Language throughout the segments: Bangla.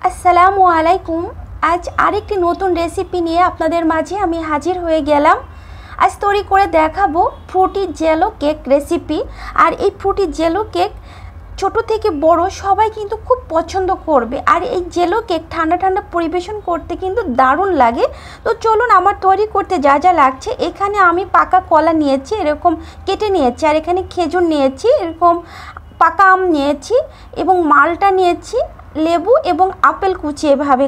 আসসালামু আলাইকুম। আজ আরেকটি নতুন রেসিপি নিয়ে আপনাদের মাঝে আমি হাজির হয়ে গেলাম। আজ তৈরি করে দেখাবো ফ্রুটি জেলো কেক রেসিপি। আর এই ফ্রুটি জেলো কেক ছোট থেকে বড় সবাই কিন্তু খুব পছন্দ করবে। আর এই জেলো কেক ঠান্ডা ঠান্ডা পরিবেশন করতে কিন্তু দারুণ লাগে। তো চলুন আমার তৈরি করতে যা যা লাগছে। এখানে আমি পাকা কলা নিয়েছি, এরকম কেটে নিয়েছি। আর এখানে খেজুর নিয়েছি, এরকম পাকা আম নিয়েছি, এবং মালটা নিয়েছি, লেবু এবং আপেল কুচি এভাবে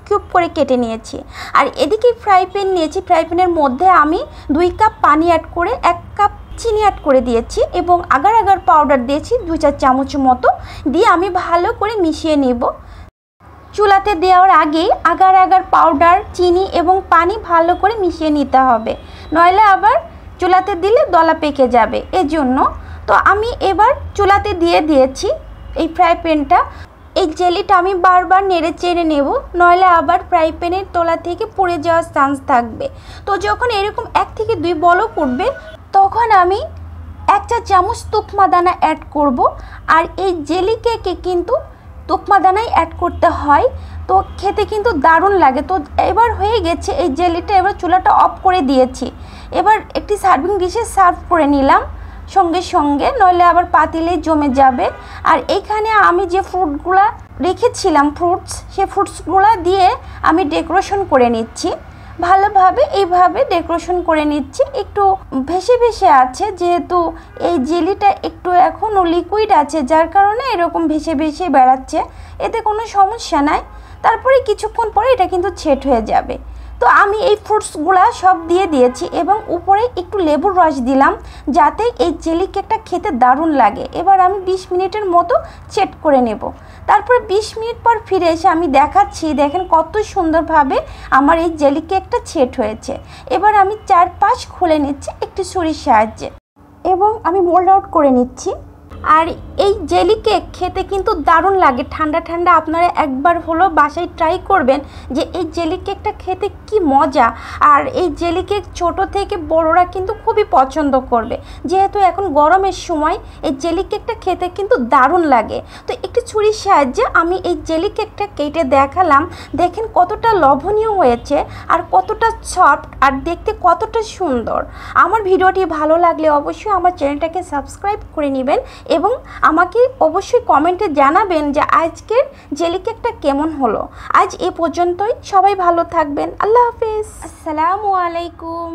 কিউব করে কেটে নিয়েছি। আর এদিকে ফ্রাই প্যান নিয়েছি। ফ্রাই প্যানের মধ্যে আমি 2 কাপ পানি অ্যাড করে 1 কাপ চিনি অ্যাড করে দিয়েছি এবং আগার আগার পাউডার দিয়েছি 2-4 চামচ মতো, দিয়ে আমি ভালো করে মিশিয়ে নেব। চুলাতে দেওয়ার আগেই আগার আগার পাউডার, চিনি এবং পানি ভালো করে মিশিয়ে নিতে হবে, নইলে আবার চুলাতে দিলে দলা পেকে যাবে এজন্য। তো আমি এবার চুলাতে দিয়ে দিয়েছি এই ফ্রাই প্যানটা। এই জেলিটা আমি বারবার নেড়ে চেড়ে নেব, নইলে আবার ফ্রাই প্যানের তলা থেকে পুড়ে যাওয়ার চান্স থাকবে। তো যখন এরকম 1 থেকে 2 বলক উঠবে তখন আমি 1 চা চামচ তুকমা দানা অ্যাড করব। আর এই জেলি কেকে কিন্তু তুকমা দানাই অ্যাড করতে হয়, তো খেতে কিন্তু দারুণ লাগে। তো এবার হয়ে গেছে এই জেলিটা, এবার চুলাটা অফ করে দিয়েছি। এবার একটি সার্ভিং ডিশে সার্ভ করে নিলাম সঙ্গে সঙ্গে, নইলে আবার পাতিলে জমে যাবে। আর এইখানে আমি যে ফ্রুটগুলা রেখেছিলাম, সেই ফ্রুটসগুলা দিয়ে আমি ডেকোরেশন করে নিচ্ছি ভালোভাবে। এইভাবে ডেকোরেশন করে নিচ্ছি। একটু ভেসে ভেসে আছে, যেহেতু এই জেলিটা একটু এখনও লিকুইড আছে, যার কারণে এরকম ভেসে ভেসে বেড়াচ্ছে, এতে কোনো সমস্যা নাই। তারপরে কিছুক্ষণ পরে এটা কিন্তু সেট হয়ে যাবে। তো আমি এই ফ্রুটসগুলা সব দিয়ে দিয়েছি এবং উপরে একটু লেবুর রস দিলাম, যাতে এই জেলি কেকটা খেতে দারুণ লাগে। এবার আমি 20 মিনিটের মতো সেট করে নেব। তারপরে 20 মিনিট পর ফিরে এসে আমি দেখাচ্ছি, দেখেন কত সুন্দরভাবে আমার এই জেলি কেকটা সেট হয়েছে। এবার আমি 4-5 খুলে নিচ্ছি একটি ছুরির সাহায্যে এবং আমি মোল্ড আউট করে নিচ্ছি। আর এই জেলি কেক খেতে কিন্তু দারুণ লাগে। ঠান্ডা ঠান্ডা আপনারা একবার হলো বাসায় ট্রাই করবেন যে এই জেলি কেকটা খেতে কি মজা। আর এই জেলি কেক ছোট থেকে বড়রা কিন্তু খুবই পছন্দ করবে, যেহেতু এখন গরমের সময় এই জেলি কেকটা খেতে কিন্তু দারুণ লাগে। তো একটি ছুরির সাহায্যে আমি এই জেলি কেকটা কেটে দেখালাম, দেখেন কতটা লোভনীয় হয়েছে আর কতটা সফট আর দেখতে কতটা সুন্দর। আমার ভিডিওটি ভালো লাগলে অবশ্যই আমার চ্যানেলটাকে সাবস্ক্রাইব করে নেবেন এবং আমাকে অবশ্যই কমেন্টে জানাবেন যে আজকের জেলি কেকটা কেমন হলো। আজ এ পর্যন্তই, সবাই ভালো থাকবেন। আল্লাহ হাফেজ, আসসালামু আলাইকুম।